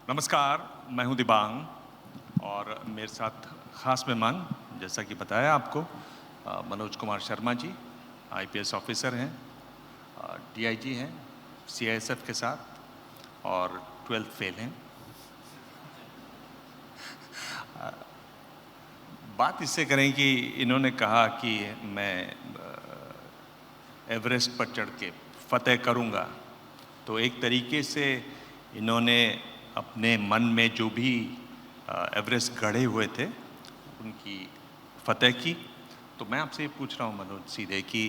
नमस्कार, मैं हूं दिबांग और मेरे साथ ख़ास मेहमान जैसा कि बताया आपको मनोज कुमार शर्मा जी आईपीएस ऑफिसर हैं, डीआईजी हैं, सीआईएसएफ के साथ और 12th फेल हैं। बात इससे करें कि इन्होंने कहा कि मैं एवरेस्ट पर चढ़ के फतेह करूंगा, तो एक तरीके से इन्होंने अपने मन में जो भी एवरेस्ट गढ़े हुए थे उनकी फतेह की। तो मैं आपसे ये पूछ रहा हूँ मनोज सीधे कि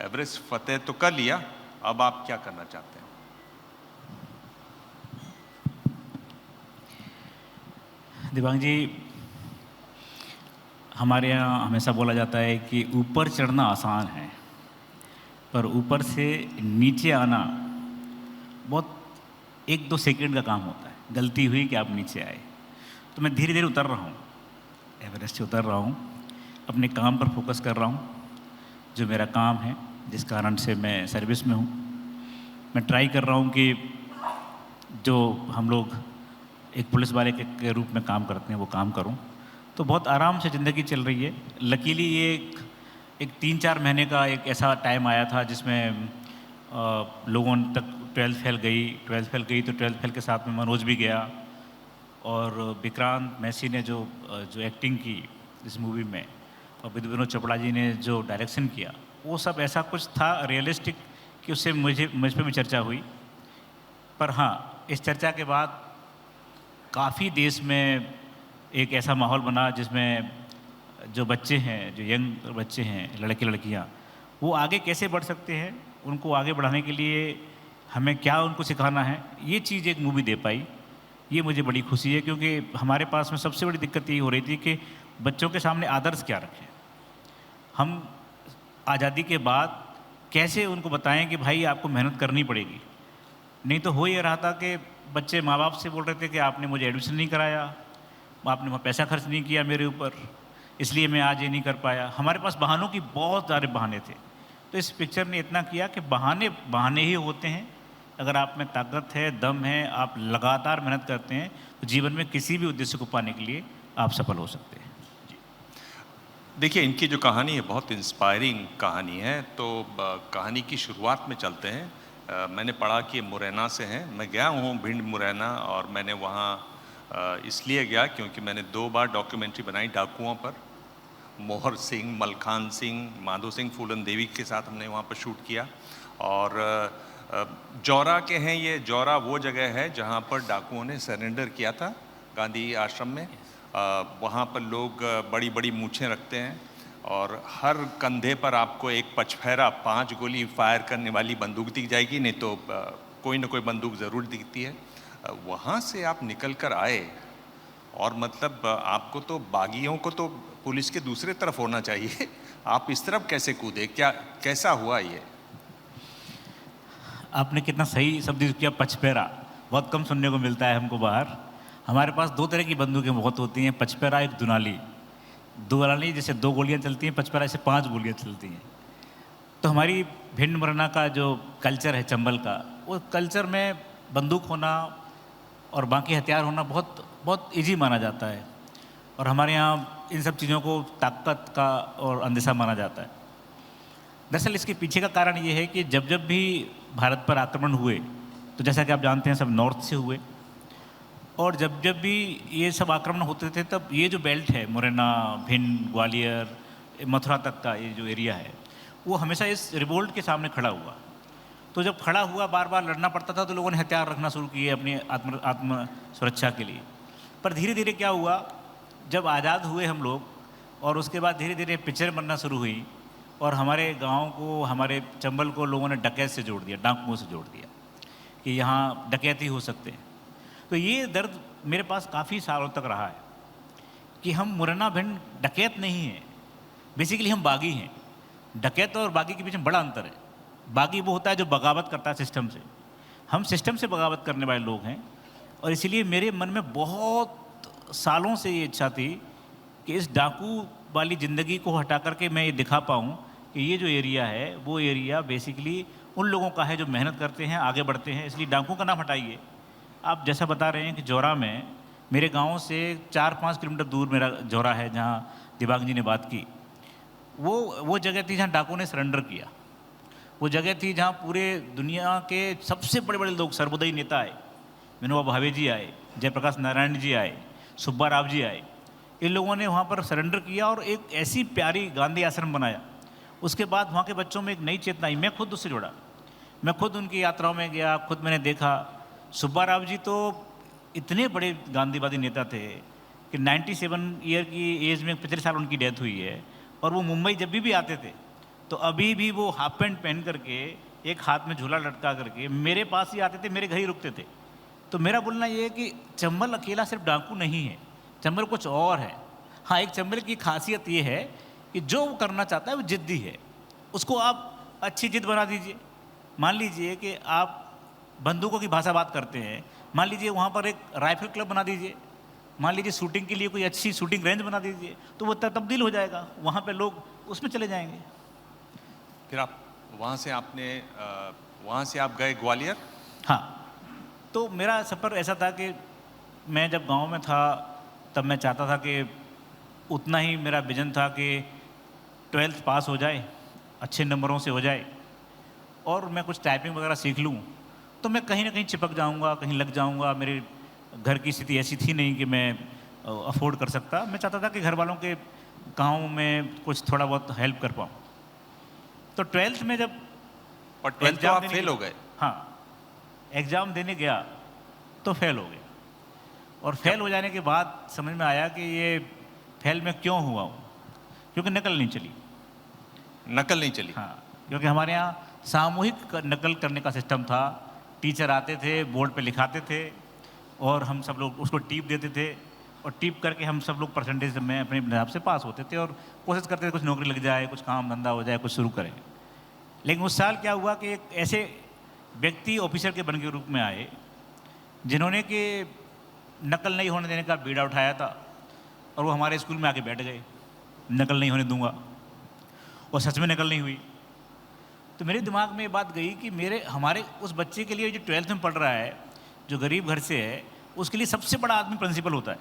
एवरेस्ट फतेह तो कर लिया, अब आप क्या करना चाहते हैं? दिबांग जी, हमारे यहाँ हमेशा बोला जाता है कि ऊपर चढ़ना आसान है, पर ऊपर से नीचे आना बहुत 1-2 सेकंड का काम होता है। गलती हुई कि आप नीचे आए, तो मैं धीरे धीरे उतर रहा हूँ, एवरेस्ट से उतर रहा हूँ, अपने काम पर फोकस कर रहा हूँ, जो मेरा काम है, जिस कारण से मैं सर्विस में हूँ। मैं ट्राई कर रहा हूँ कि जो हम लोग एक पुलिस वाले के रूप में काम करते हैं वो काम करूं। तो बहुत आराम से ज़िंदगी चल रही है। लकीली ये एक 3-4 महीने का एक ऐसा टाइम आया था जिसमें लोगों तक 12th फेल गई तो 12th फेल के साथ में मनोज भी गया और विक्रांत मैसी ने जो एक्टिंग की इस मूवी में और विनोद चोपड़ा जी ने जो डायरेक्शन किया, वो सब ऐसा कुछ था रियलिस्टिक कि उससे मुझ पे भी चर्चा हुई। पर हाँ, इस चर्चा के बाद काफ़ी देश में एक ऐसा माहौल बना जिसमें जो बच्चे हैं, जो यंग बच्चे हैं, लड़के लड़कियां, वो आगे कैसे बढ़ सकते हैं, उनको आगे बढ़ाने के लिए हमें क्या उनको सिखाना है, ये चीज़ एक मूवी दे पाई। ये मुझे बड़ी खुशी है क्योंकि हमारे पास में सबसे बड़ी दिक्कत यही हो रही थी कि बच्चों के सामने आदर्श क्या रखें। हम आज़ादी के बाद कैसे उनको बताएं कि भाई आपको मेहनत करनी पड़ेगी। नहीं तो हो ये रहा था कि बच्चे माँ बाप से बोल रहे थे कि आपने मुझे एडमिशन नहीं कराया, आपने वहाँ पैसा खर्च नहीं किया मेरे ऊपर, इसलिए मैं आज ये नहीं कर पाया। हमारे पास बहानों की बहुत सारे बहाने थे। तो इस पिक्चर ने इतना किया कि बहाने बहाने ही होते हैं। अगर आप में ताकत है, दम है, आप लगातार मेहनत करते हैं, तो जीवन में किसी भी उद्देश्य को पाने के लिए आप सफल हो सकते हैं। देखिए, इनकी जो कहानी है बहुत इंस्पायरिंग कहानी है। तो कहानी की शुरुआत में चलते हैं। मैंने पढ़ा कि मुरैना से हैं। मैं गया हूँ भिंड मुरैना और मैंने वहाँ इसलिए गया क्योंकि मैंने 2 बार डॉक्यूमेंट्री बनाई डाकुओं पर। मोहर सिंह, मलखान सिंह, माधो सिंह, फूलन देवी के साथ हमने वहाँ पर शूट किया। और जौरा के हैं ये। जौरा वो जगह है जहाँ पर डाकुओं ने सरेंडर किया था गांधी आश्रम में। वहाँ पर लोग बड़ी बड़ी मूछें रखते हैं और हर कंधे पर आपको एक पचफेरा 5 गोली फायर करने वाली बंदूक दिख जाएगी, नहीं तो कोई ना कोई बंदूक ज़रूर दिखती है। वहाँ से आप निकल कर आए और मतलब आपको तो बागियों को तो पुलिस के दूसरे तरफ होना चाहिए, आप इस तरफ कैसे कूदे? क्या कैसा हुआ ये? आपने कितना सही शब्द यूज़ किया, पचपेरा। बहुत कम सुनने को मिलता है हमको बाहर। हमारे पास 2 तरह की बंदूकें बहुत होती हैं, पचपेरा, एक दुनाली। दुनाली जैसे 2 गोलियां चलती हैं, पचपेरा ऐसे 5 गोलियां चलती हैं। तो हमारी भिंड मुरैना का जो कल्चर है चंबल का, वो कल्चर में बंदूक होना और बाकी हथियार होना बहुत बहुत ईजी माना जाता है और हमारे यहाँ इन सब चीज़ों को ताकत का और अंदेशा माना जाता है। दरअसल इसके पीछे का कारण ये है कि जब जब भी भारत पर आक्रमण हुए, तो जैसा कि आप जानते हैं सब नॉर्थ से हुए, और जब जब भी ये सब आक्रमण होते थे तब ये जो बेल्ट है मुरैना, भिंड, ग्वालियर, मथुरा तक का ये जो एरिया है, वो हमेशा इस रिवोल्ट के सामने खड़ा हुआ। तो जब खड़ा हुआ, बार बार लड़ना पड़ता था, तो लोगों ने हथियार रखना शुरू किए अपनी आत्म सुरक्षा के लिए। पर धीरे धीरे क्या हुआ, जब आज़ाद हुए हम लोग और उसके बाद धीरे धीरे पिक्चर बनना शुरू हुई और हमारे गांव को, हमारे चंबल को लोगों ने डकैत से जोड़ दिया, डाकुओं से जोड़ दिया कि यहाँ डकैती हो सकते हैं। तो ये दर्द मेरे पास काफ़ी सालों तक रहा है कि हम मुरैना भिंड डकैत नहीं हैं, बेसिकली हम बागी हैं। डकैत और बागी के बीच में बड़ा अंतर है। बागी वो होता है जो बगावत करता है सिस्टम से, हम सिस्टम से बगावत करने वाले लोग हैं। और इसीलिए मेरे मन में बहुत सालों से ये इच्छा थी कि इस डाकू वाली ज़िंदगी को हटा करके मैं ये दिखा पाऊँ कि ये जो एरिया है वो एरिया बेसिकली उन लोगों का है जो मेहनत करते हैं, आगे बढ़ते हैं। इसलिए डाकू का नाम हटाइए, आप जैसा बता रहे हैं कि जौरा में मेरे गांव से 4-5 किलोमीटर दूर मेरा जौरा है, जहां दिबांग जी ने बात की। वो जगह थी जहां डाकुओं ने सरेंडर किया। वो जगह थी जहां पूरे दुनिया के सबसे बड़े बड़े लोग, सर्वोदयी नेता आए, विनोबा भावे जी आए, जयप्रकाश नारायण जी आए, सुब्बा राव जी आए। इन लोगों ने वहाँ पर सरेंडर किया और एक ऐसी प्यारी गांधी आश्रम बनाया। उसके बाद वहाँ के बच्चों में एक नई चेतना आई। मैं खुद उससे जुड़ा, मैं खुद उनकी यात्राओं में गया, खुद मैंने देखा। सुब्बा राव जी तो इतने बड़े गांधीवादी नेता थे कि 97 ईयर की एज में पिछले साल उनकी डेथ हुई है। और वो मुंबई जब भी आते थे तो अभी भी वो हाफ पैंट पहन करके, एक हाथ में झूला लटका करके मेरे पास ही आते थे, मेरे घर ही रुकते थे। तो मेरा बोलना ये है कि चंबल अकेला सिर्फ डाकू नहीं है, चंबल कुछ और है। हाँ, एक चंबल की खासियत ये है कि जो वो करना चाहता है वो जिद्दी है। उसको आप अच्छी जिद बना दीजिए। मान लीजिए कि आप बंदूकों की भाषा बात करते हैं, मान लीजिए वहाँ पर एक राइफल क्लब बना दीजिए, मान लीजिए शूटिंग के लिए कोई अच्छी शूटिंग रेंज बना दीजिए, तो वो तब्दील हो जाएगा, वहाँ पे लोग उसमें चले जाएंगे। फिर आप वहाँ से आप गए ग्वालियर? हाँ, तो मेरा सफ़र ऐसा था कि मैं जब गांव में था तब मैं चाहता था कि उतना ही मेरा विजन था कि 12th पास हो जाए, अच्छे नंबरों से हो जाए और मैं कुछ टाइपिंग वगैरह सीख लूँ, तो मैं कहीं ना कहीं चिपक जाऊँगा, कहीं लग जाऊँगा। मेरे घर की स्थिति ऐसी थी नहीं कि मैं अफोर्ड कर सकता। मैं चाहता था कि घर वालों के गाँव में कुछ थोड़ा बहुत हेल्प कर पाऊँ। तो 12th में जब और 12th तो आप फेल हो गए? हाँ, एग्ज़ाम देने गया तो फेल हो गया। और फेल हो जाने के बाद समझ में आया कि ये फेल मैं क्यों हुआ हूँ, क्योंकि नकल नहीं चली। नकल नहीं चली? हाँ, क्योंकि हमारे यहाँ सामूहिक नकल करने का सिस्टम था। टीचर आते थे, बोर्ड पे लिखाते थे और हम सब लोग उसको टीप देते थे और टीप करके हम सब लोग परसेंटेज में अपने हिसाब से पास होते थे और कोशिश करते थे कुछ नौकरी लग जाए, कुछ काम धंधा हो जाए, कुछ शुरू करें। लेकिन उस साल क्या हुआ कि एक ऐसे व्यक्ति ऑफिसर के बन के रूप में आए जिन्होंने कि नकल नहीं होने देने का बीड़ा उठाया था और वो हमारे स्कूल में आके बैठ गए, नकल नहीं होने दूंगा। और सच में नकल नहीं हुई। तो मेरे दिमाग में ये बात गई कि हमारे उस बच्चे के लिए जो 12th में पढ़ रहा है, जो गरीब घर से है, उसके लिए सबसे बड़ा आदमी प्रिंसिपल होता है।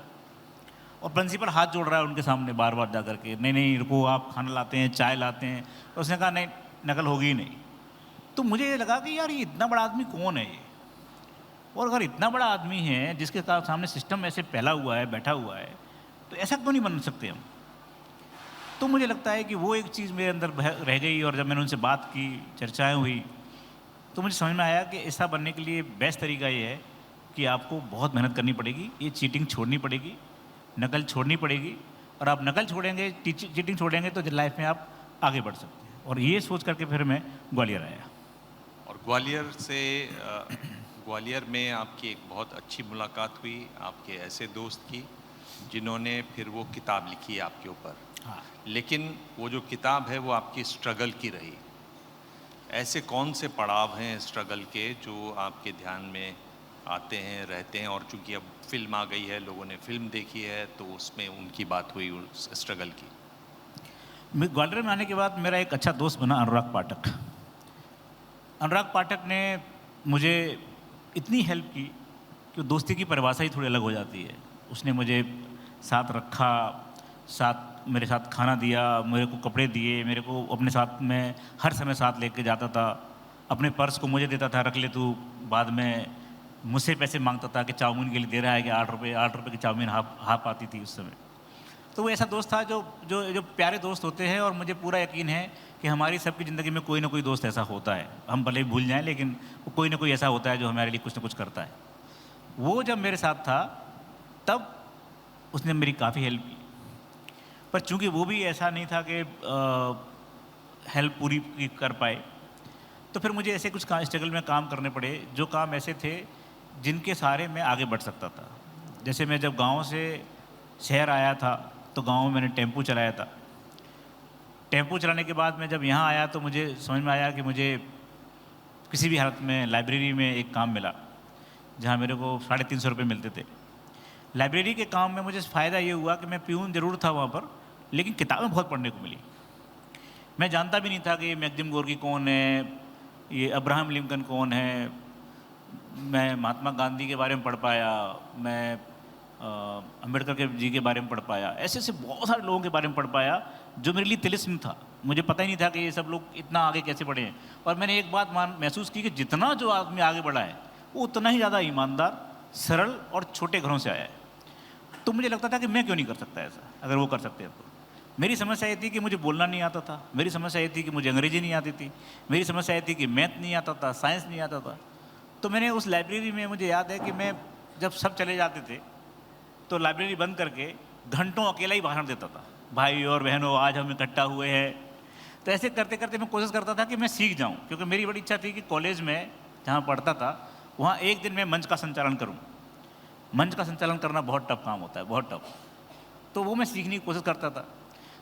और प्रिंसिपल हाथ जोड़ रहा है उनके सामने बार बार जा करके, नहीं नहीं रुको, आप खाना लाते हैं, चाय लाते हैं। तो उसने कहा नहीं, नकल होगी ही नहीं। तो मुझे ये लगा कि यार ये इतना बड़ा आदमी कौन है ये, और अगर इतना बड़ा आदमी है जिसके सामने सिस्टम ऐसे फैला हुआ है, बैठा हुआ है, तो ऐसा क्यों नहीं बन सकते हम। तो मुझे लगता है कि वो एक चीज़ मेरे अंदर रह गई। और जब मैंने उनसे बात की, चर्चाएं हुई, तो मुझे समझ में आया कि ऐसा बनने के लिए बेस्ट तरीका ये है कि आपको बहुत मेहनत करनी पड़ेगी, ये चीटिंग छोड़नी पड़ेगी, नकल छोड़नी पड़ेगी। और आप नकल छोड़ेंगे, चीटिंग छोड़ेंगे तो लाइफ में आप आगे बढ़ सकते हैं। और ये सोच करके फिर मैं ग्वालियर आया। और ग्वालियर में आपकी एक बहुत अच्छी मुलाकात हुई आपके ऐसे दोस्त की जिन्होंने फिर वो किताब लिखी है आपके ऊपर। हाँ, लेकिन वो जो किताब है वो आपकी स्ट्रगल की रही। ऐसे कौन से पड़ाव हैं स्ट्रगल के जो आपके ध्यान में आते हैं, रहते हैं? और चूंकि अब फिल्म आ गई है, लोगों ने फिल्म देखी है, तो उसमें उनकी बात हुई उस स्ट्रगल की। मैं ग्वालियर में आने के बाद मेरा एक अच्छा दोस्त बना अनुराग पाठक। अनुराग पाठक ने मुझे इतनी हेल्प की कि दोस्ती की परिभाषा ही थोड़ी अलग हो जाती है। उसने मुझे साथ रखा, मेरे साथ खाना दिया, मेरे को कपड़े दिए, मेरे को अपने साथ में हर समय साथ लेके जाता था। अपने पर्स को मुझे देता था, रख ले तू, बाद में मुझसे पैसे मांगता था कि चाउमीन के लिए दे रहा है कि 8 रुपये की चाउमीन हाफ आती थी उस समय। तो वो ऐसा दोस्त था जो प्यारे दोस्त होते हैं। और मुझे पूरा यकीन है कि हमारी सबकी ज़िंदगी में कोई ना कोई दोस्त ऐसा होता है। हम भले ही भूल जाएं, लेकिन वो कोई ना कोई ऐसा होता है जो हमारे लिए कुछ ना कुछ करता है। वो जब मेरे साथ था तब उसने मेरी काफ़ी हेल्प की। पर चूंकि वो भी ऐसा नहीं था कि हेल्प पूरी कर पाए, तो फिर मुझे ऐसे कुछ स्ट्रगल में काम करने पड़े, जो काम ऐसे थे जिनके सहारे मैं आगे बढ़ सकता था। जैसे मैं जब गांव से शहर आया था तो गांव में मैंने टेम्पू चलाया था। टेम्पू चलाने के बाद मैं जब यहाँ आया तो मुझे समझ में आया कि मुझे किसी भी हालत में लाइब्रेरी में एक काम मिला जहाँ मेरे को 350 रुपये मिलते थे। लाइब्रेरी के काम में मुझे फ़ायदा ये हुआ कि मैं प्यून ज़रूर था वहाँ पर, लेकिन किताबें बहुत पढ़ने को मिली। मैं जानता भी नहीं था कि मैक्सिम गोर्की कौन है, ये अब्राहम लिंकन कौन है, मैं महात्मा गांधी के बारे में पढ़ पाया, मैं अम्बेडकर के जी के बारे में पढ़ पाया, ऐसे ऐसे बहुत सारे लोगों के बारे में पढ़ पाया जो मेरे लिए तिलिस्म था। मुझे पता ही नहीं था कि ये सब लोग इतना आगे कैसे बढ़े हैं। और मैंने एक बात महसूस की कि जितना जो आदमी आगे बढ़ा है वो उतना ही ज़्यादा ईमानदार, सरल और छोटे घरों से आया है। तो मुझे लगता था कि मैं क्यों नहीं कर सकता ऐसा, अगर वो कर सकते हैं तो। मेरी समस्या ये थी कि मुझे बोलना नहीं आता था, मेरी समस्या ये थी कि मुझे अंग्रेजी नहीं आती थी, मेरी समस्या ये थी कि मैथ नहीं आता था, साइंस नहीं आता था। तो मैंने उस लाइब्रेरी में, मुझे याद है कि मैं जब सब चले जाते थे तो लाइब्रेरी बंद करके घंटों अकेला ही भाषण देता था, भाई और बहनों आज हम इकट्ठा हुए हैं। तो ऐसे करते करते मैं कोशिश करता था कि मैं सीख जाऊं, क्योंकि मेरी बड़ी इच्छा थी कि कॉलेज में जहाँ पढ़ता था वहाँ एक दिन मैं मंच का संचालन करूं। मंच का संचालन करना बहुत टफ काम होता है, बहुत टफ। तो वो मैं सीखने की कोशिश करता था।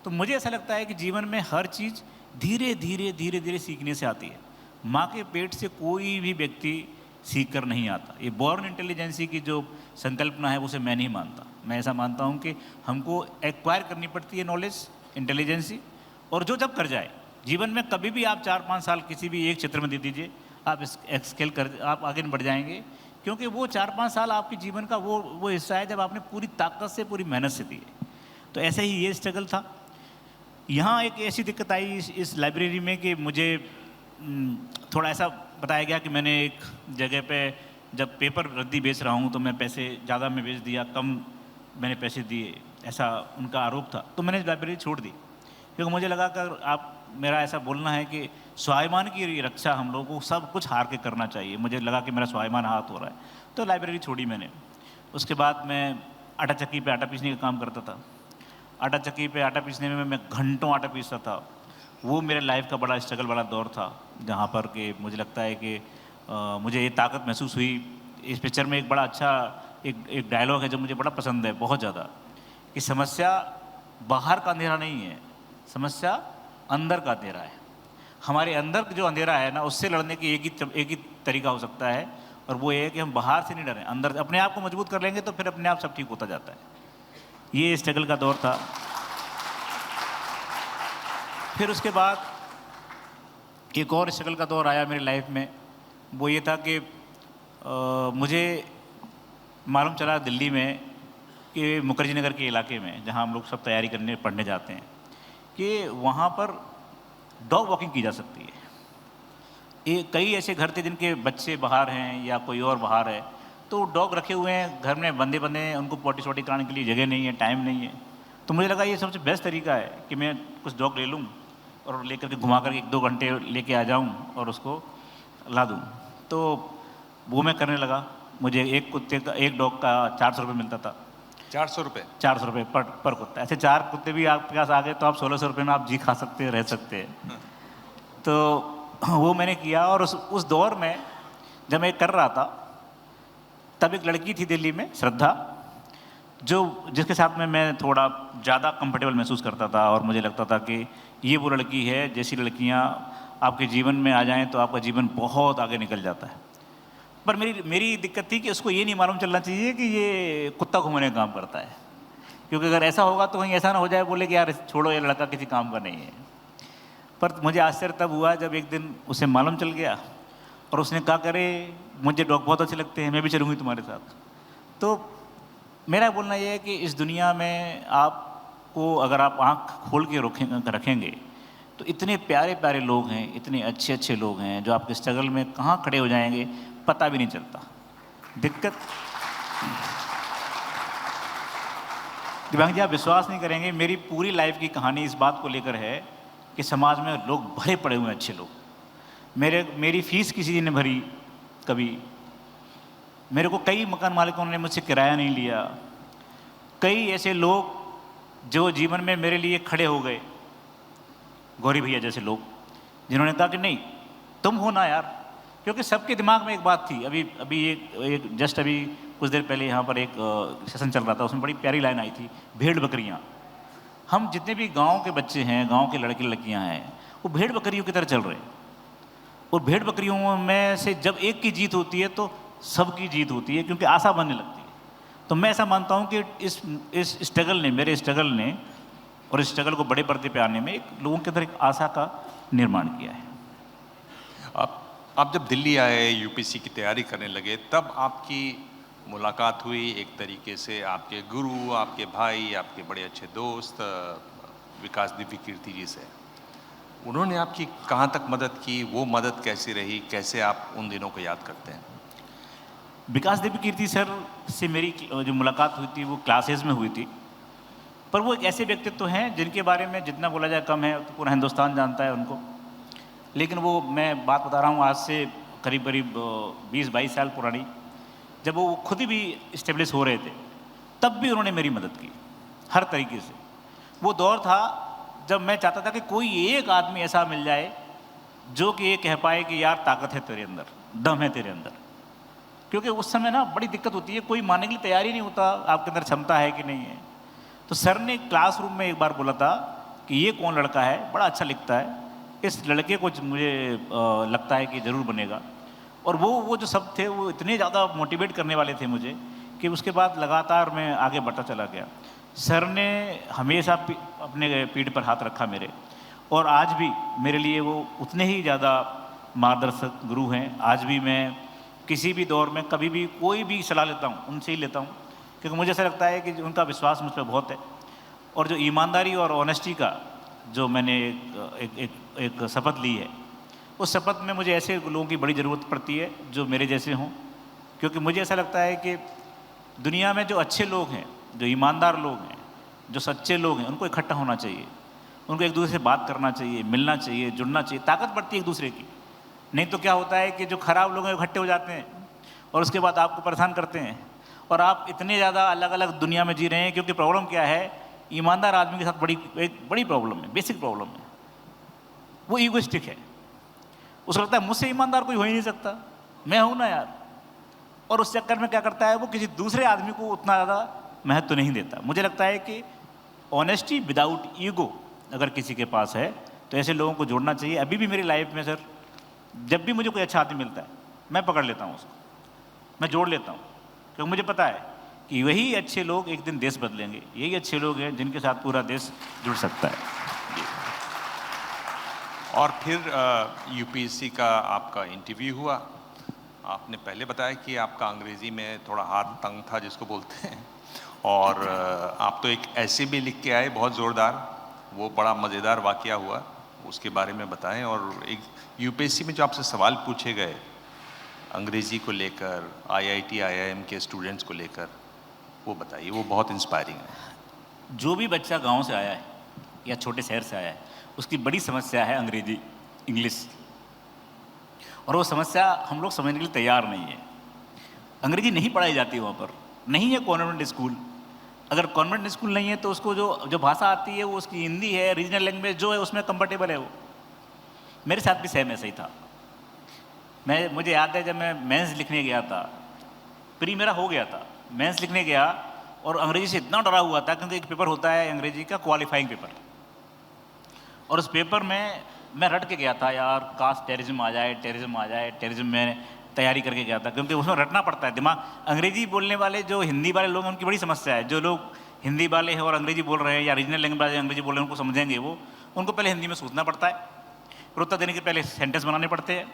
तो मुझे ऐसा लगता है कि जीवन में हर चीज़ धीरे धीरे धीरे धीरे सीखने से आती है। माँ के पेट से कोई भी व्यक्ति सीख कर नहीं आता। ये बॉर्न इंटेलिजेंसी की जो संकल्पना है उसे मैं नहीं मानता। मैं ऐसा मानता हूँ कि हमको एक्वायर करनी पड़ती है नॉलेज, इंटेलिजेंसी, और जो जब कर जाए जीवन में। कभी भी आप 4-5 साल किसी भी एक क्षेत्र में दे दीजिए, आप एक्सकेल कर, आप आगे बढ़ जाएंगे, क्योंकि वो 4-5 साल आपके जीवन का वो हिस्सा है जब आपने पूरी ताकत से, पूरी मेहनत से दी है। तो ऐसे ही ये स्ट्रगल था। यहाँ एक ऐसी दिक्कत आई इस लाइब्रेरी में कि मुझे थोड़ा ऐसा बताया गया कि मैंने एक जगह पे जब पेपर रद्दी बेच रहा हूँ तो मैं पैसे ज़्यादा में बेच दिया, कम मैंने पैसे दिए, ऐसा उनका आरोप था। तो मैंने लाइब्रेरी छोड़ दी, क्योंकि मुझे लगा कि आप, मेरा ऐसा बोलना है कि स्वाभिमान की रक्षा हम लोगों को सब कुछ हार के करना चाहिए। मुझे लगा कि मेरा स्वाभिमान हाथ हो रहा है, तो लाइब्रेरी छोड़ी मैंने। उसके बाद मैं आटा चक्की पे आटा पीसने का काम करता था। आटा चक्की पे आटा पीसने में मैं घंटों आटा पीसता था। वो मेरे लाइफ का बड़ा स्ट्रगल वाला दौर था, जहाँ पर कि मुझे लगता है कि मुझे ये ताकत महसूस हुई। इस पिक्चर में एक बड़ा अच्छा एक डायलॉग है जो मुझे बड़ा पसंद है बहुत ज़्यादा, कि समस्या बाहर का अंधेरा नहीं है, समस्या अंदर का अंधेरा है। हमारे अंदर जो अंधेरा है ना, उससे लड़ने की एक ही तरीका हो सकता है, और वो ये है कि हम बाहर से नहीं डरें, अंदर अपने आप को मजबूत कर लेंगे तो फिर अपने आप सब ठीक होता जाता है। ये स्ट्रगल का दौर था। फिर उसके बाद एक और स्ट्रगल का दौर आया मेरी लाइफ में। वो ये था कि मुझे मालूम चला दिल्ली में कि मुखर्जी नगर के इलाके में, जहाँ हम लोग सब तैयारी करने पढ़ने जाते हैं, कि वहाँ पर डॉग वॉकिंग की जा सकती है। कई ऐसे घर थे जिनके बच्चे बाहर हैं या कोई और बाहर है, तो डॉग रखे हुए हैं घर में, बंदे हैं, उनको पोटी शोटी कराने के लिए जगह नहीं है, टाइम नहीं है। तो मुझे लगा ये सबसे बेस्ट तरीका है कि मैं कुछ डॉग ले लूँ और लेकर के घुमा कर 1-2 घंटे लेके आ जाऊँ और उसको ला दूँ। तो वो मैं करने लगा। मुझे एक कुत्ते का, एक डॉग का 400 रुपये मिलता था। 400 रुपये? 400 रुपये पर कुत्ता। ऐसे 4 कुत्ते भी आपके पास आ गए तो आप 1600 रुपये में आप जी खा सकते हैं, रह सकते हैं। तो वो मैंने किया। और उस दौर में जब मैं कर रहा था, तब एक लड़की थी दिल्ली में, श्रद्धा, जिसके साथ में मैं थोड़ा ज़्यादा कंफर्टेबल महसूस करता था, और मुझे लगता था कि ये वो लड़की है, जैसी लड़कियाँ आपके जीवन में आ जाएं तो आपका जीवन बहुत आगे निकल जाता है। पर मेरी दिक्कत थी कि उसको ये नहीं मालूम चलना चाहिए कि ये कुत्ता घूमने का काम करता है, क्योंकि अगर ऐसा होगा तो कहीं ऐसा ना हो जाए बोले कि यार छोड़ो, ये लड़का किसी काम का नहीं है। पर मुझे आश्चर्य तब हुआ जब एक दिन उसे मालूम चल गया और उसने कहा, करे मुझे डॉग बहुत अच्छे लगते हैं, मैं भी चलूँगी तुम्हारे साथ। तो मेरा बोलना ये है कि इस दुनिया में आपको अगर आप आँख खोल के रखेंगे तो इतने प्यारे प्यारे लोग हैं, इतने अच्छे अच्छे लोग हैं जो आपके स्ट्रगल में कहाँ खड़े हो जाएंगे पता भी नहीं चलता। दिव्यांग जी, आप विश्वास नहीं करेंगे, मेरी पूरी लाइफ की कहानी इस बात को लेकर है कि समाज में लोग भरे पड़े हुए हैं, अच्छे लोग। मेरी फीस किसी ने भरी कभी, मेरे को कई मकान मालिकों ने मुझसे किराया नहीं लिया। कई ऐसे लोग जो जीवन में मेरे लिए खड़े हो गए, गौरी भैया जैसे लोग, जिन्होंने कहा कि नहीं तुम हो ना यार। क्योंकि सबके दिमाग में एक बात थी। अभी एक जस्ट अभी कुछ देर पहले यहाँ पर एक सेशन चल रहा था, उसमें बड़ी प्यारी लाइन आई थी, भेड़ बकरियाँ। हम जितने भी गांव के बच्चे हैं, गांव के लड़के लड़कियाँ हैं, वो भेड़ बकरियों की तरह चल रहे हैं। और भेड़ बकरियों में से जब एक की जीत होती है तो सबकी जीत होती है, क्योंकि आशा बनने लगती है। तो मैं ऐसा मानता हूँ कि इस स्ट्रगल ने, मेरे स्ट्रगल ने, और इस स्ट्रगल को बड़े पर्दे पे आने में एक लोगों के अंदर एक आशा का निर्माण किया है। आप जब दिल्ली आए, यूपीएससी की तैयारी करने लगे, तब आपकी मुलाकात हुई एक तरीके से आपके गुरु, आपके भाई, आपके बड़े अच्छे दोस्त विकास दिव्य कीर्ति जी से। उन्होंने आपकी कहाँ तक मदद की? वो मदद कैसी रही? कैसे आप उन दिनों को याद करते हैं? विकास दिव्य कीर्ति सर से मेरी जो मुलाकात हुई थी वो क्लासेस में हुई थी। पर वो एक ऐसे व्यक्तित्व हैं जिनके बारे में जितना बोला जाए कम है, तो पूरा हिंदुस्तान जानता है उनको। लेकिन वो, मैं बात बता रहा हूँ आज से करीब करीब 20-22 साल पुरानी, जब वो खुद ही भी इस्टेब्लिश हो रहे थे, तब भी उन्होंने मेरी मदद की हर तरीके से। वो दौर था जब मैं चाहता था कि कोई एक आदमी ऐसा मिल जाए जो कि ये कह पाए कि यार ताकत है तेरे अंदर, दम है तेरे अंदर। क्योंकि उस समय ना बड़ी दिक्कत होती है, कोई मानने के लिए तैयार ही नहीं होता आपके अंदर क्षमता है कि नहीं है। तो सर ने क्लासरूम में एक बार बोला था कि ये कौन लड़का है, बड़ा अच्छा लिखता है, इस लड़के को मुझे लगता है कि ज़रूर बनेगा। और वो जो सब थे वो इतने ज़्यादा मोटिवेट करने वाले थे मुझे कि उसके बाद लगातार मैं आगे बढ़ता चला गया। सर ने हमेशा अपने पीठ पर हाथ रखा मेरे, और आज भी मेरे लिए वो उतने ही ज़्यादा मार्गदर्शक गुरु हैं। आज भी मैं किसी भी दौर में कभी भी कोई भी सलाह लेता हूँ उनसे ही लेता हूँ, क्योंकि मुझे ऐसा लगता है कि उनका विश्वास मुझ पर बहुत है। और जो ईमानदारी और ऑनेस्टी का जो मैंने एक शपथ ली है, उस शपथ में मुझे ऐसे लोगों की बड़ी ज़रूरत पड़ती है जो मेरे जैसे हों। क्योंकि मुझे ऐसा लगता है कि दुनिया में जो अच्छे लोग हैं, जो ईमानदार लोग हैं, जो सच्चे लोग हैं, उनको इकट्ठा होना चाहिए, उनको एक दूसरे से बात करना चाहिए, मिलना चाहिए, जुड़ना चाहिए, ताकत बढ़ती है एक दूसरे की। नहीं तो क्या होता है कि जो खराब लोग हैं इकट्ठे हो जाते हैं और उसके बाद आपको परेशान करते हैं, और आप इतने ज़्यादा अलग अलग दुनिया में जी रहे हैं। क्योंकि प्रॉब्लम क्या है, ईमानदार आदमी के साथ एक बड़ी प्रॉब्लम है, बेसिक प्रॉब्लम है, वो ईगोइस्टिक है। उसको लगता है मुझसे ईमानदार कोई हो ही नहीं सकता, मैं हूँ ना यार। और उस चक्कर में क्या करता है, वो किसी दूसरे आदमी को उतना ज़्यादा महत्व नहीं देता। मुझे लगता है कि ऑनेस्टी विदाउट ईगो अगर किसी के पास है तो ऐसे लोगों को जोड़ना चाहिए। अभी भी मेरी लाइफ में सर, जब भी मुझे कोई अच्छा आदमी मिलता है मैं पकड़ लेता हूँ उसको, मैं जोड़ लेता हूँ, क्योंकि मुझे पता है कि वही अच्छे लोग एक दिन देश बदलेंगे। यही अच्छे लोग हैं जिनके साथ पूरा देश जुड़ सकता है। और फिर यूपीएससी का आपका इंटरव्यू हुआ। आपने पहले बताया कि आपका अंग्रेज़ी में थोड़ा हाथ तंग था जिसको बोलते हैं, और आप तो एक ऐसे भी लिख के आए बहुत ज़ोरदार, वो बड़ा मज़ेदार वाक़या हुआ, उसके बारे में बताएं। और एक यूपीएससी में जो आपसे सवाल पूछे गए अंग्रेज़ी को लेकर, आईआईटी आईआईएम के स्टूडेंट्स को लेकर, वो बताइए, वो बहुत इंस्पायरिंग है। जो भी बच्चा गांव से आया है या छोटे शहर से आया है, उसकी बड़ी समस्या है अंग्रेजी, इंग्लिश। और वो समस्या हम लोग समझने के लिए तैयार नहीं है। अंग्रेजी नहीं पढ़ाई जाती वहाँ पर, नहीं है कॉन्वेंट स्कूल। अगर कॉन्वेंट स्कूल नहीं है तो उसको जो भाषा आती है वो उसकी हिंदी है, रीजनल लैंग्वेज जो है उसमें कंफर्टेबल है वो। मेरे साथ भी सेम ऐसा ही था। मुझे याद है जब मैं मेंस लिखने गया था, प्री मेरा हो गया था, मेंस लिखने गया और अंग्रेजी से इतना डरा हुआ था, क्योंकि एक पेपर होता है अंग्रेजी का क्वालिफाइंग पेपर, और उस पेपर में मैं रट के गया था, यार काश टेररिज्म आ जाए, टेररिज्म आ जाए, टेररिज्म में तैयारी करके गया था, क्योंकि उसमें रटना पड़ता है दिमाग। अंग्रेजी बोलने वाले जो हिंदी वाले लोग हैं उनकी बड़ी समस्या है। जो लोग हिंदी वाले हैं और अंग्रेजी बोल रहे हैं या रीजनल लैंग्वेज वाले अंग्रेजी बोल रहे हैं, उनको समझेंगे वो, उनको पहले हिंदी में सोचना पड़ता है, फिर उत्तर देने के पहले सेंटेंस बनाने पड़ते हैं,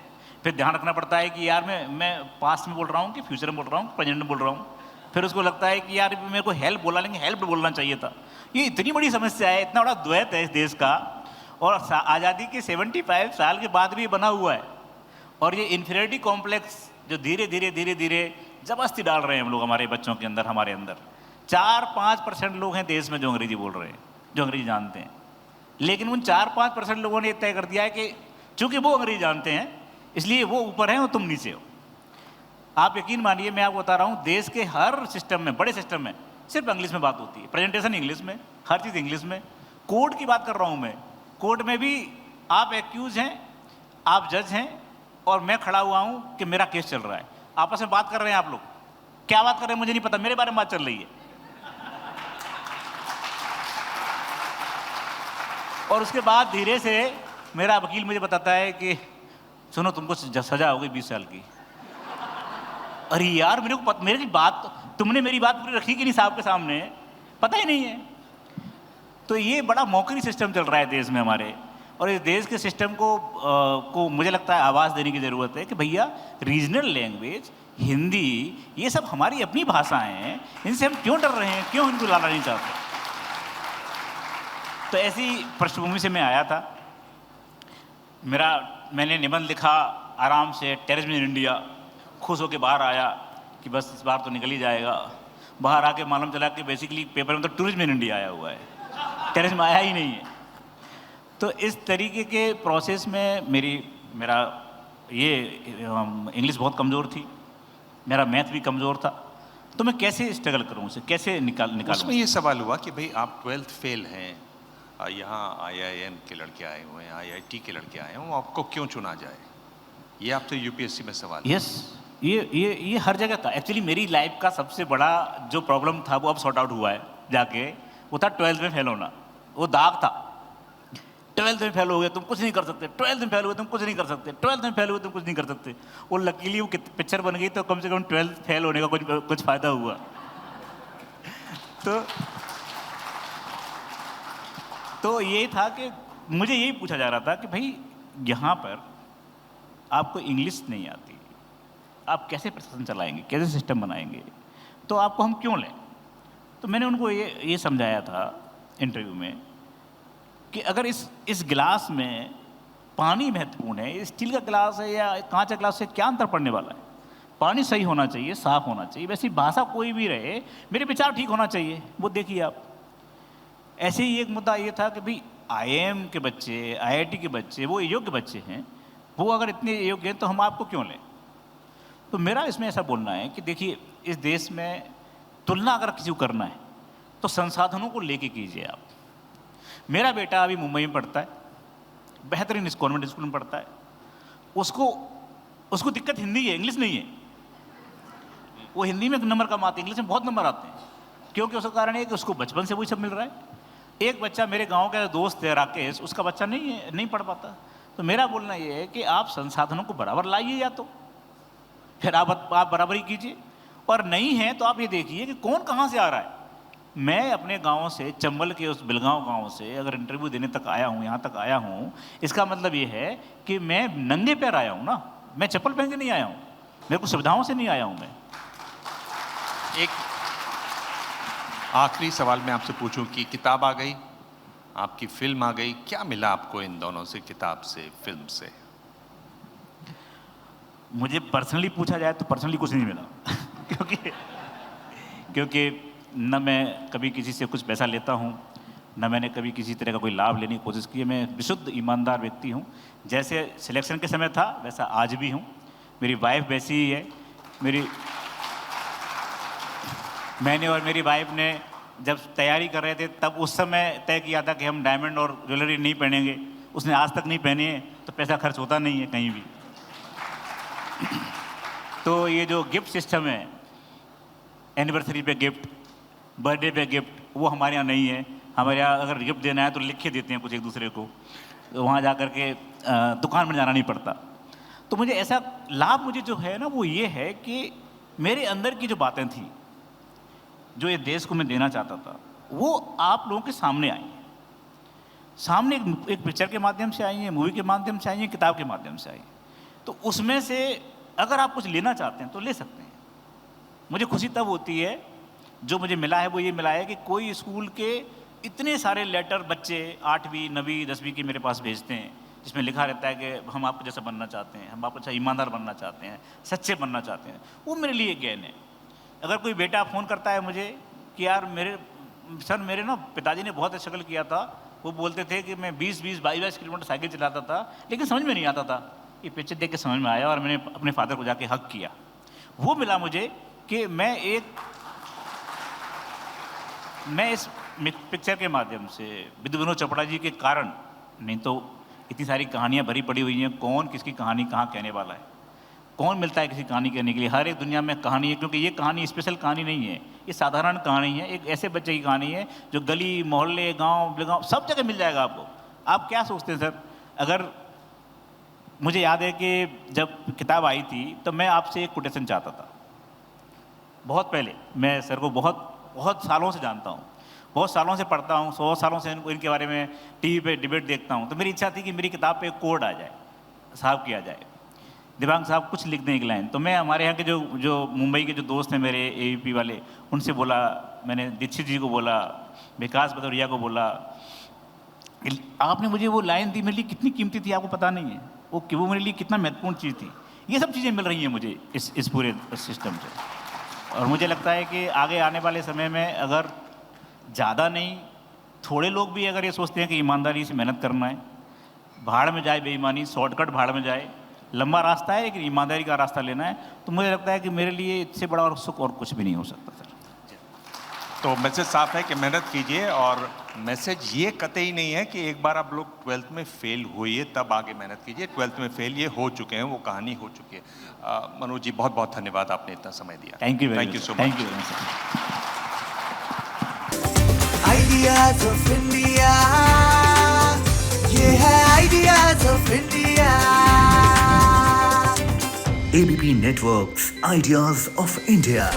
फिर ध्यान रखना पड़ता है कि यार मैं पास्ट में बोल रहा हूँ कि फ्यूचर में बोल रहा हूँ, प्रेजेंट में बोल रहा हूँ। फिर उसको लगता है कि यार मेरे को हेल्प बोला, लेकिन हेल्प बोलना चाहिए था। ये इतनी बड़ी समस्या है, इतना बड़ा द्वैत है इस देश का, और आज़ादी के 75 साल के बाद भी बना हुआ है। और ये इन्फीरियरिटी कॉम्प्लेक्स जो धीरे धीरे जबरदस्ती डाल रहे हैं हम लोग हमारे बच्चों के अंदर, हमारे अंदर 4-5% लोग हैं देश में जो अंग्रेजी बोल रहे हैं, जो अंग्रेजी जानते हैं। लेकिन उन 4-5% लोगों ने तय कर दिया है कि चूंकि वो अंग्रेजी जानते हैं इसलिए वो ऊपर हैं और तुम नीचे हो। आप यकीन मानिए, मैं आपको बता रहा हूँ, देश के हर सिस्टम में, बड़े सिस्टम में सिर्फ इंग्लिश में बात होती है, प्रेजेंटेशन इंग्लिश में, हर चीज़ इंग्लिश में। कोर्ट की बात कर रहा हूँ मैं, कोर्ट में भी आप एक्यूज हैं, आप जज हैं, और मैं खड़ा हुआ हूँ कि मेरा केस चल रहा है। आपस में बात कर रहे हैं, आप लोग क्या बात कर रहे हैं मुझे नहीं पता, मेरे बारे में बात चल रही है। और उसके बाद धीरे से मेरा वकील मुझे बताता है कि सुनो तुमको सजा हो गई 20 साल की। अरे यार मेरी बात, तुमने मेरी बात पूरी रखी कि नहीं साहब के सामने, पता ही नहीं है। तो ये बड़ा मौकरी सिस्टम चल रहा है देश में हमारे, और इस देश के सिस्टम को मुझे लगता है आवाज़ देने की ज़रूरत है कि भैया रीजनल लैंग्वेज हिंदी ये सब हमारी अपनी भाषाएं हैं, इनसे हम क्यों डर रहे हैं, क्यों इनको लाना नहीं चाहते। तो ऐसी पृष्ठभूमि से मैं आया था। मैंने निबंध लिखा आराम से, टेररिज्म इन इंडिया, खुश होकर बाहर आया कि बस इस बार तो निकल ही जाएगा। बाहर आके मालूम चला कि बेसिकली पेपर में तो टूरिज्म इन इंडिया आया हुआ है, टेररिज्म आया ही नहीं है। तो इस तरीके के प्रोसेस में मेरा ये इंग्लिश बहुत कमज़ोर थी, मेरा मैथ भी कमज़ोर था, तो मैं कैसे स्ट्रगल करूँ उसे, कैसे निकालूँ। उसमें ये सवाल हुआ कि भाई आप 12th फेल हैं, यहाँ IIM के लड़के आए हुए हैं, IIT के लड़के आए हैं, आपको क्यों चुना जाए? ये आपसे UPSC में सवाल। यस, ये हर जगह था। एक्चुअली मेरी लाइफ का सबसे बड़ा जो प्रॉब्लम था वो अब सॉर्ट आउट हुआ है जाके, वो था 12th में फेल होना। वो दाग था, 12th में फेल हो गए तुम कुछ नहीं कर सकते, 12th में फेल हुए तुम कुछ नहीं कर सकते, 12th में फेल हुए तुम कुछ नहीं कर सकते। वो लकीली वो पिक्चर बन गई तो कम से कम 12th फेल होने का कुछ फायदा हुआ। तो ये था कि मुझे यही पूछा जा रहा था कि भाई यहाँ पर आपको इंग्लिश नहीं आती, आप कैसे प्रशासन चलाएंगे, कैसे सिस्टम बनाएंगे, तो आपको हम क्यों लें। तो मैंने उनको ये समझाया था इंटरव्यू में कि अगर इस गिलास में पानी महत्वपूर्ण है, ये स्टील का गिलास है या कांच का गिलास से क्या अंतर पड़ने वाला है। पानी सही होना चाहिए, साफ होना चाहिए। वैसी भाषा कोई भी रहे, मेरे विचार ठीक होना चाहिए, वो देखिए आप। ऐसे ही एक मुद्दा ये था कि भाई IIM के बच्चे, IIT के बच्चे, वो योग्य बच्चे हैं, वो अगर इतने योग्य हैं तो हम आपको क्यों लें। तो मेरा इसमें ऐसा बोलना है कि देखिए, इस देश में तुलना अगर किसी को करना है तो संसाधनों को लेके कीजिए आप। मेरा बेटा अभी मुंबई में पढ़ता है, बेहतरीन इस कॉन्वेंट स्कूल में पढ़ता है। उसको दिक्कत हिंदी है, इंग्लिश नहीं है। वो हिंदी में नंबर कम आते हैं, इंग्लिश में बहुत नंबर आते हैं। क्योंकि उसका कारण है कि उसको बचपन से वही सब मिल रहा है। एक बच्चा मेरे गांव का दोस्त है राकेश, उसका बच्चा नहीं पढ़ पाता। तो मेरा बोलना ये है कि आप संसाधनों को बराबर लाइए, या तो फिर आप बराबरी कीजिए, और नहीं है तो आप ये देखिए कि कौन कहाँ से आ रहा है। मैं अपने गांव से, चंबल के उस बिलगांव गांव से अगर इंटरव्यू देने तक आया हूँ, यहाँ तक आया हूँ, इसका मतलब ये है कि मैं नंगे पैर आया हूँ ना, मैं चप्पल पहन के नहीं आया हूँ, मेरे को सुविधाओं से नहीं आया हूँ। मैं एक आखिरी सवाल मैं आपसे पूछूं कि किताब आ गई, आपकी फिल्म आ गई, क्या मिला आपको इन दोनों से, किताब से, फिल्म से? मुझे पर्सनली पूछा जाए तो पर्सनली कुछ नहीं मिला क्योंकि न मैं कभी किसी से कुछ पैसा लेता हूँ, न मैंने कभी किसी तरह का कोई लाभ लेने की कोशिश की है। मैं विशुद्ध ईमानदार व्यक्ति हूँ। जैसे सिलेक्शन के समय था वैसा आज भी हूँ। मेरी वाइफ वैसी ही है। मैंने और मेरी वाइफ ने जब तैयारी कर रहे थे तब उस समय तय किया था कि हम डायमंड और ज्वेलरी नहीं पहनेंगे। उसने आज तक नहीं पहनी है, तो पैसा खर्च होता नहीं है कहीं भी। तो ये जो गिफ्ट सिस्टम है, एनिवर्सरी पे गिफ्ट, बर्थडे पे गिफ्ट, वो हमारे यहाँ नहीं है। हमारे यहाँ अगर गिफ्ट देना है तो लिख के देते हैं कुछ एक दूसरे को, तो वहाँ जा कर के दुकान में जाना नहीं पड़ता। तो मुझे ऐसा लाभ मुझे जो है ना वो ये है कि मेरे अंदर की जो बातें थी, जो ये देश को मैं देना चाहता था, वो आप लोगों के सामने आई हैं। सामने एक पिक्चर के माध्यम से आई हैं, मूवी के माध्यम से आई हैं, किताब के माध्यम से आई हैं। तो उसमें से अगर आप कुछ लेना चाहते हैं तो ले सकते हैं। मुझे खुशी तब होती है, जो मुझे मिला है वो ये मिला है कि कोई स्कूल के इतने सारे लेटर बच्चे 8वीं 9वीं 10वीं के मेरे पास भेजते हैं, जिसमें लिखा रहता है कि हम आपको जैसा बनना चाहते हैं, हम आपको अच्छा ईमानदार बनना चाहते हैं, सच्चे बनना चाहते हैं। वो मेरे लिए ज्ञान है। अगर कोई बेटा फ़ोन करता है मुझे कि यार मेरे ना पिताजी ने बहुत स्ट्रगल किया था, वो बोलते थे कि मैं 20-20 22-22 किलोमीटर साइकिल चलाता था, लेकिन समझ में नहीं आता था। ये पिक्चर देख के समझ में आया और मैंने अपने फादर को जाके हक किया। वो मिला मुझे कि मैं इस पिक्चर के माध्यम से विनोद चोपड़ा जी के कारण, नहीं तो इतनी सारी कहानियाँ भरी पड़ी हुई हैं, कौन किसकी कहानी कहाँ कहने वाला है, कौन मिलता है किसी कहानी कहने के लिए। हर एक दुनिया में कहानी है, क्योंकि ये कहानी स्पेशल कहानी नहीं है, ये साधारण कहानी है। एक ऐसे बच्चे की कहानी है जो गली मोहल्ले गांव सब जगह मिल जाएगा आपको। आप क्या सोचते हैं सर? अगर मुझे याद है कि जब किताब आई थी तो मैं आपसे एक कोटेशन चाहता था, बहुत पहले। मैं सर को बहुत सालों से जानता हूँ। बहुत सालों से पढ़ता हूँ, 100 सालों से इनके बारे में टीवी पे डिबेट देखता हूँ। तो मेरी इच्छा थी कि मेरी किताब पे एक कोड आ जाए, साहब किया जाए, दिव्यांग साहब कुछ लिख दें एक लाइन। तो मैं हमारे यहाँ के जो मुंबई के जो दोस्त हैं मेरे एबीपी वाले, उनसे बोला, मैंने दीक्षित जी को बोला, विकास भदौरिया को बोला, आपने मुझे वो लाइन दी, मेरे लिए कितनी कीमती थी आपको पता नहीं है, वो मेरे लिए कितना महत्वपूर्ण चीज़ थी। ये सब चीज़ें मिल रही हैं मुझे इस पूरे सिस्टम से। और मुझे लगता है कि आगे आने वाले समय में अगर ज़्यादा नहीं, थोड़े लोग भी अगर ये सोचते हैं कि ईमानदारी से मेहनत करना है, भाड़ में जाए बेईमानी, शॉर्टकट भाड़ में जाए, लंबा रास्ता है लेकिन ईमानदारी का रास्ता लेना है, तो मुझे लगता है कि मेरे लिए इससे बड़ा और सुख और कुछ भी नहीं हो सकता सर। तो मैसेज साफ है कि मेहनत कीजिए, और मैसेज ये कतई नहीं है कि एक बार आप लोग 12th में फेल हुई तब आगे मेहनत कीजिए। 12th में फेल ये हो चुके हैं, वो कहानी हो चुकी है। मनोज जी बहुत बहुत धन्यवाद, आपने इतना समय दिया। Thank you so much. Thank you very much. Ideas of India, ये है Ideas of India। ABP Networks, Ideas of India।